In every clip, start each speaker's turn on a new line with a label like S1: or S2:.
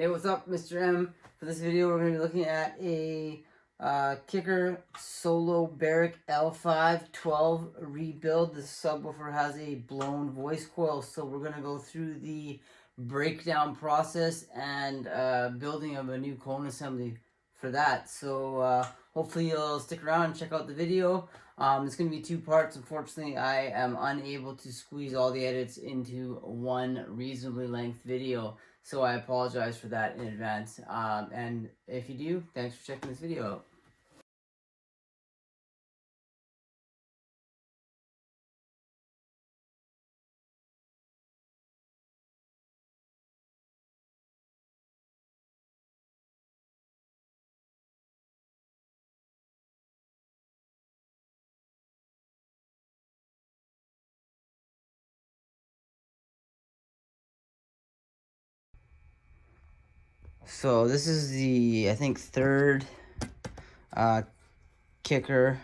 S1: Hey, what's up, Mr. M? For this video, we're going to be looking at a kicker Solo-Baric L5 12 rebuild. This subwoofer has a blown voice coil, so we're going to go through the breakdown process and building of a new cone assembly for that. So hopefully you'll stick around and check out the video. It's going to be two parts. Unfortunately, I am unable to squeeze all the edits into one reasonably length video. So I apologize for that in advance. And if you do, thanks for checking this video out. So this is the, I think, third kicker.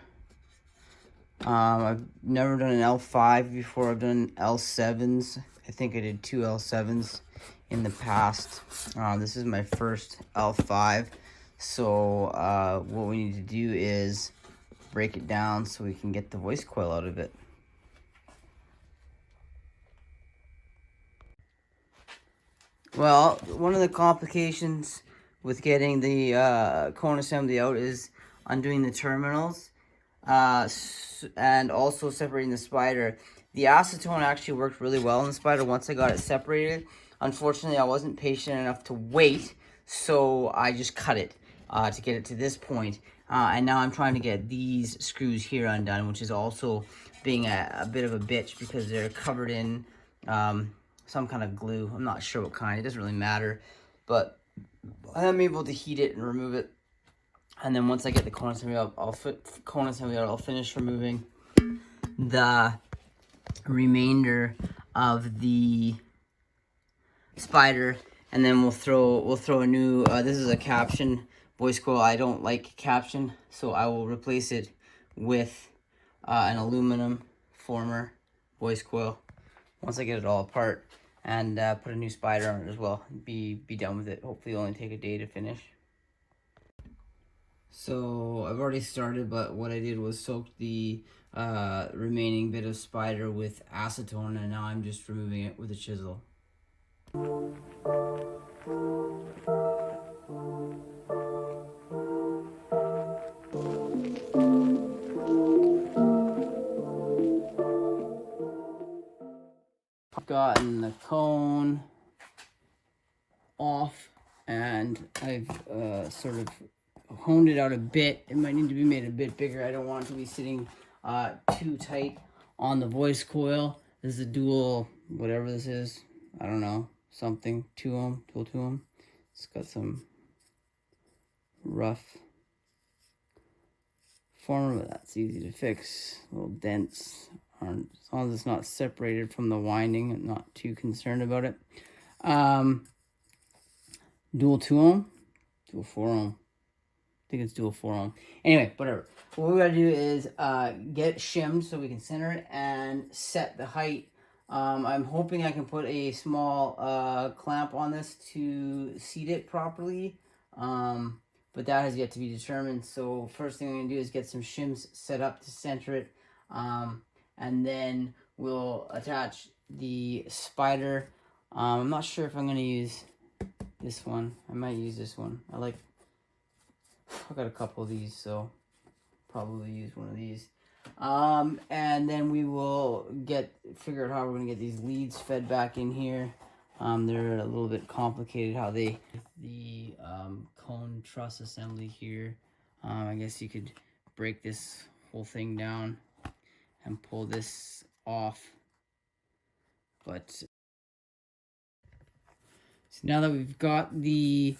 S1: I've never done an L5 before. I've done L7s. I think I did two L7s in the past. This is my first L5. So what we need to do is break it down so we can get the voice coil out of it. Well, one of the complications with getting the cone assembly out is undoing the terminals and also separating the spider. The acetone actually worked really well in the spider once I got it separated. Unfortunately, I wasn't patient enough to wait, so I just cut it to get it to this point. And now I'm trying to get these screws here undone, which is also being a bit of a bitch because they're covered in some kind of glue. I'm not sure what kind. It doesn't really matter. But I am able to heat it and remove it. And then once I get the cone assembly out, I'll finish removing the remainder of the spider. And then we'll throw a new, this is a caption voice coil. I don't like caption, so I will replace it with an aluminum former voice coil once I get it all apart, and put a new spider on it as well. Be done with it. Hopefully it'll only take a day to finish. So I've already started, but what I did was soak the remaining bit of spider with acetone, and now I'm just removing it with a chisel. I've gotten the cone off, and I've sort of honed it out a bit. It might need to be made a bit bigger. I don't want it to be sitting too tight on the voice coil. This is a dual, whatever this is, I don't know, something, 2 ohm, dual 2 ohm. It's got some rough form, but that's easy to fix. Little dents aren't, as long as it's not separated from the winding, I'm not too concerned about it. Dual 2 ohm, dual 4 ohm. I think it's dual 4 ohm. Anyway, whatever. What we gotta do is get it shimmed so we can center it and set the height. I'm hoping I can put a small clamp on this to seat it properly, but that has yet to be determined. So first thing I'm gonna do is get some shims set up to center it, and then we'll attach the spider. I'm not sure if I'm gonna use this one. I might use this one. I've got a couple of these, so probably use one of these. And then we will figure out how we're gonna get these leads fed back in here. They're a little bit complicated how the cone truss assembly here. I guess you could break this whole thing down and pull this off. But so now that we've got the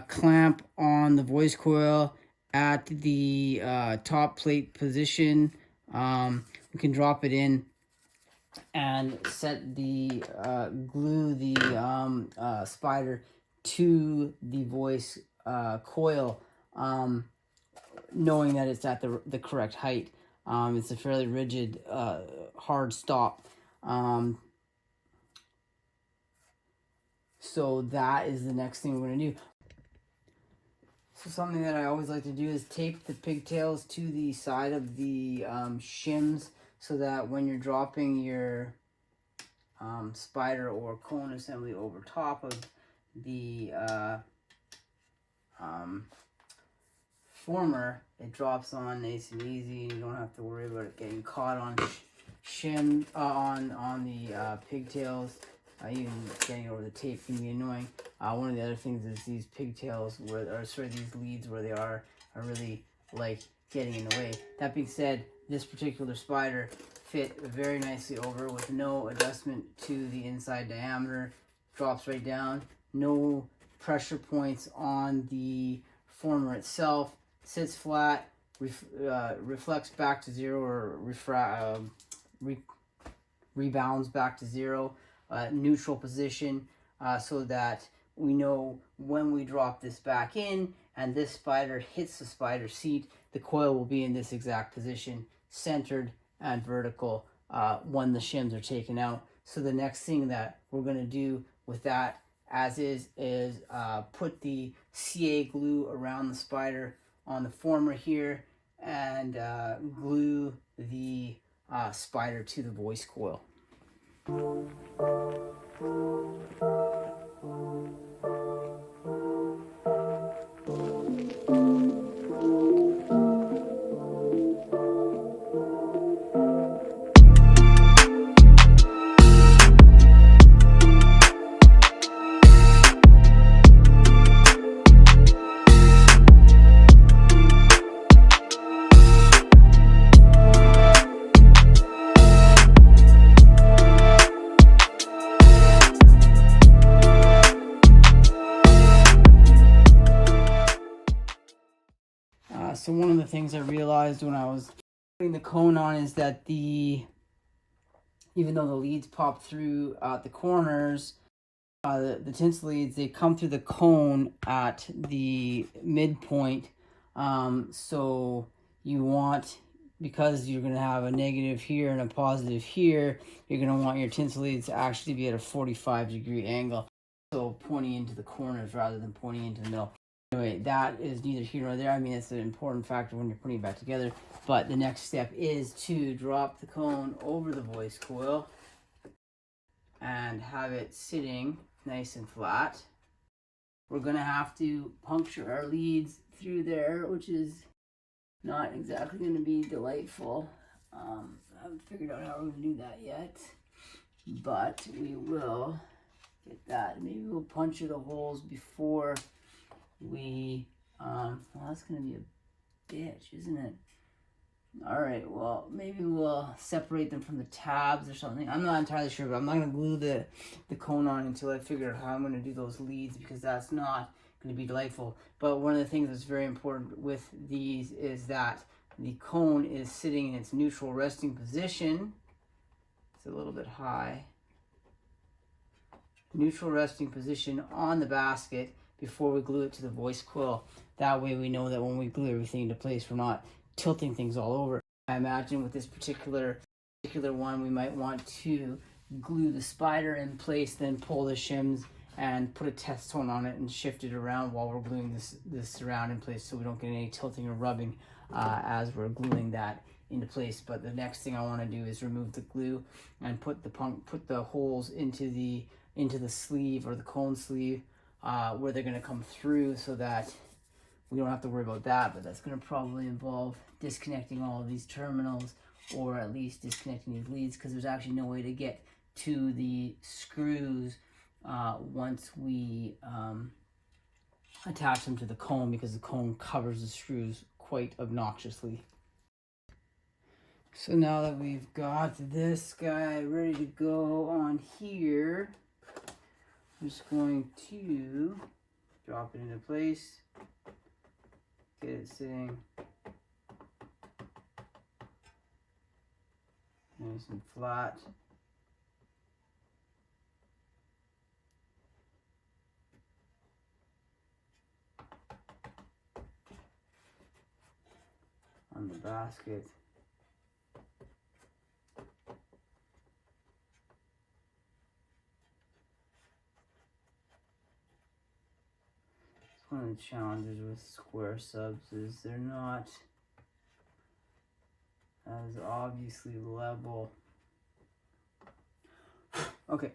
S1: clamp on the voice coil at the top plate position, we can drop it in and set the glue the spider to the voice coil, knowing that it's at the correct height. It's a fairly rigid, hard stop. So that is the next thing we're gonna do. So something that I always like to do is tape the pigtails to the side of the shims, so that when you're dropping your spider or cone assembly over top of the former, it drops on nice and easy, and you don't have to worry about it getting caught on shim on the pigtails. Even getting over the tape can be annoying. One of the other things is these pigtails, these leads where they are really like getting in the way. That being said, this particular spider fit very nicely over with no adjustment to the inside diameter. Drops right down. No pressure points on the former itself. Sits flat. Reflects back to zero, or rebounds back to zero. Neutral position, so that we know when we drop this back in and this spider hits the spider seat, the coil will be in this exact position, centered and vertical, when the shims are taken out. So the next thing that we're going to do with that as is put the CA glue around the spider on the former here, and glue the spider to the voice coil. So one of the things I realized when I was putting the cone on is that even though the leads pop through the corners, the tinsel leads, they come through the cone at the midpoint. So you want, because you're going to have a negative here and a positive here, you're going to want your tinsel leads to actually be at a 45-degree angle, so pointing into the corners rather than pointing into the middle. Anyway, that is neither here nor there. I mean, it's an important factor when you're putting it back together. But the next step is to drop the cone over the voice coil and have it sitting nice and flat. We're going to have to puncture our leads through there, which is not exactly going to be delightful. I haven't figured out how we're going to do that yet, but we will get that. Maybe we'll puncture the holes before we well, that's gonna be a bitch, isn't it? All right, well, maybe we'll separate them from the tabs or something. I'm not entirely sure, but I'm not gonna glue the cone on until I figure out how I'm gonna do those leads, because that's not gonna be delightful. But one of the things that's very important with these is that the cone is sitting in its neutral resting position. It's a little bit high. Neutral resting position on the basket before we glue it to the voice coil. That way we know that when we glue everything into place, we're not tilting things all over. I imagine with this particular one, we might want to glue the spider in place, then pull the shims and put a test tone on it and shift it around while we're gluing this around in place, so we don't get any tilting or rubbing as we're gluing that into place. But the next thing I want to do is remove the glue and put the holes into the sleeve, or the cone sleeve, where they're going to come through, so that we don't have to worry about that. But that's going to probably involve disconnecting all of these terminals, or at least disconnecting these leads, because there's actually no way to get to the screws once we attach them to the cone, because the cone covers the screws quite obnoxiously. So now that we've got this guy ready to go on here, I'm just going to drop it into place, get it sitting nice and flat. On the basket. one of the challenges with square subs is they're not as obviously level. Okay,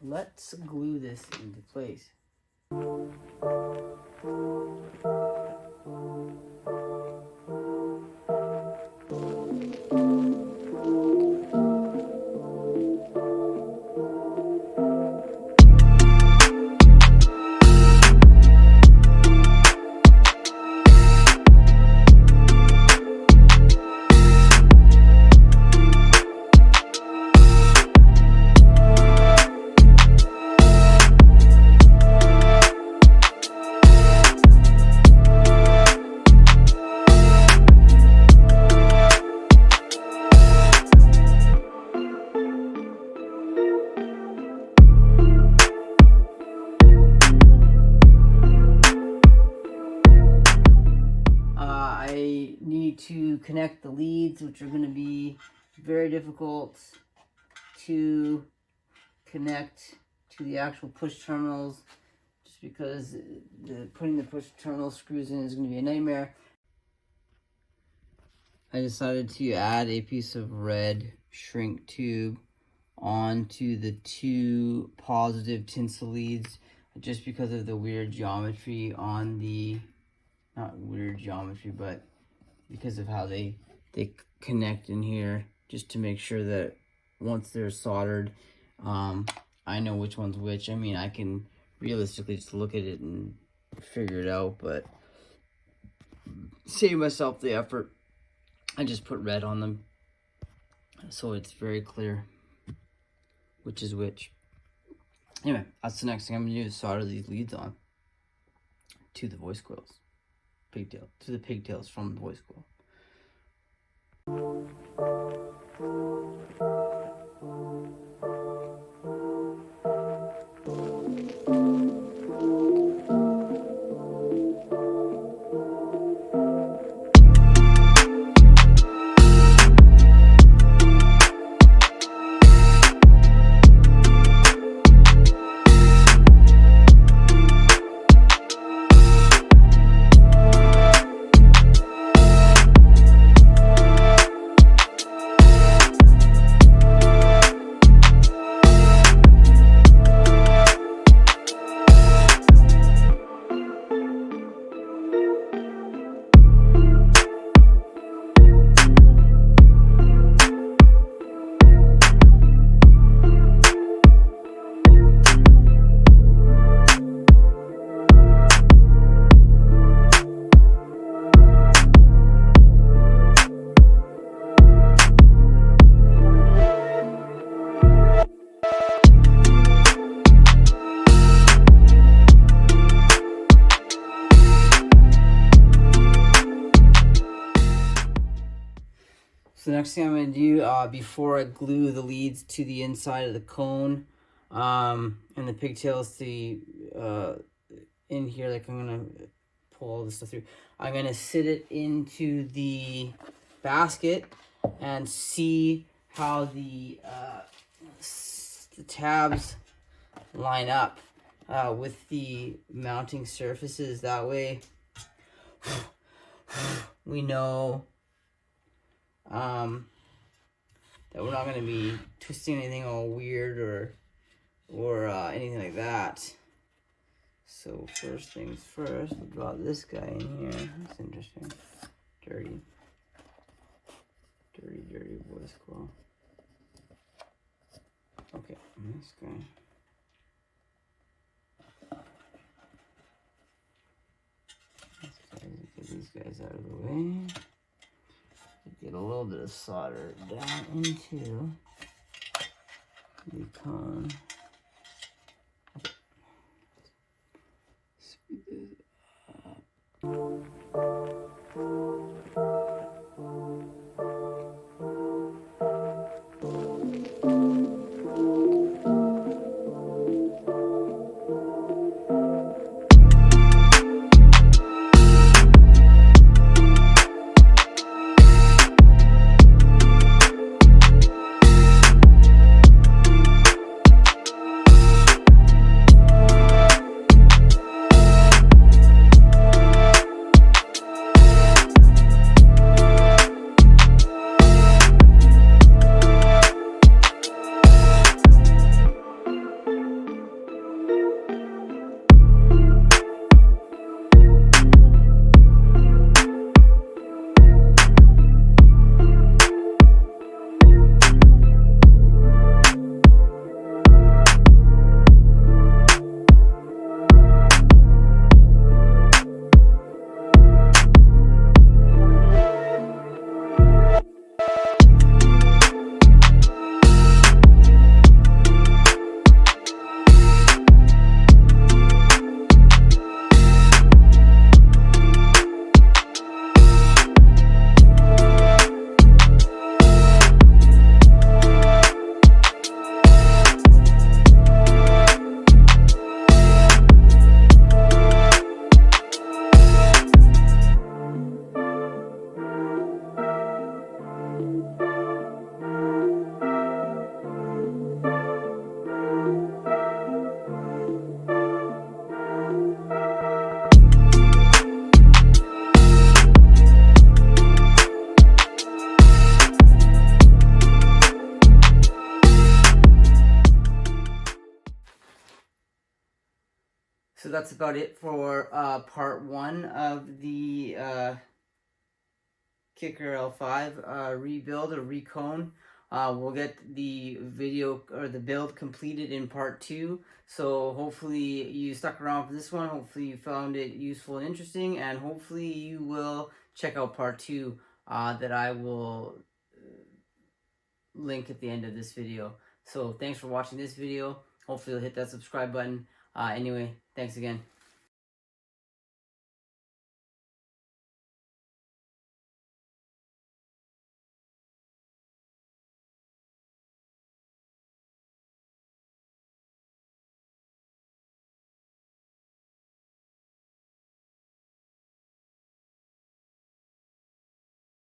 S1: let's glue this into place. I need to connect the leads, which are going to be very difficult to connect to the actual push terminals, just because putting the push terminal screws in is going to be a nightmare. I decided to add a piece of red shrink tube onto the two positive tinsel leads, just because of the weird geometry on the, not weird geometry, but because of how they connect in here, just to make sure that once they're soldered, I know which one's which. I mean, I can realistically just look at it and figure it out, but save myself the effort. I just put red on them, so it's very clear which is which. Anyway, that's the next thing I'm gonna do, is solder these leads on to the voice coils. Pigtail, to the pigtails from the voice coil. So the next thing I'm going to do, before I glue the leads to the inside of the cone, and the pigtails to in here, like I'm going to pull all this stuff through, I'm going to sit it into the basket and see how the tabs line up with the mounting surfaces. That way we know that we're not going to be twisting anything all weird or anything like that. So first things first, we'll draw this guy in here. That's interesting. Dirty voice coil. Okay, this guy. Get these guys out of the way. Get a little bit of solder down into the cone. Okay. Speed this up. So that's about it for part 1 of the Kicker L5 rebuild or recone. We'll get the video or the build completed in part 2. So hopefully you stuck around for this one. Hopefully you found it useful and interesting, and hopefully you will check out part 2 that I will link at the end of this video. So thanks for watching this video. Hopefully you'll hit that subscribe button. Anyway, thanks again.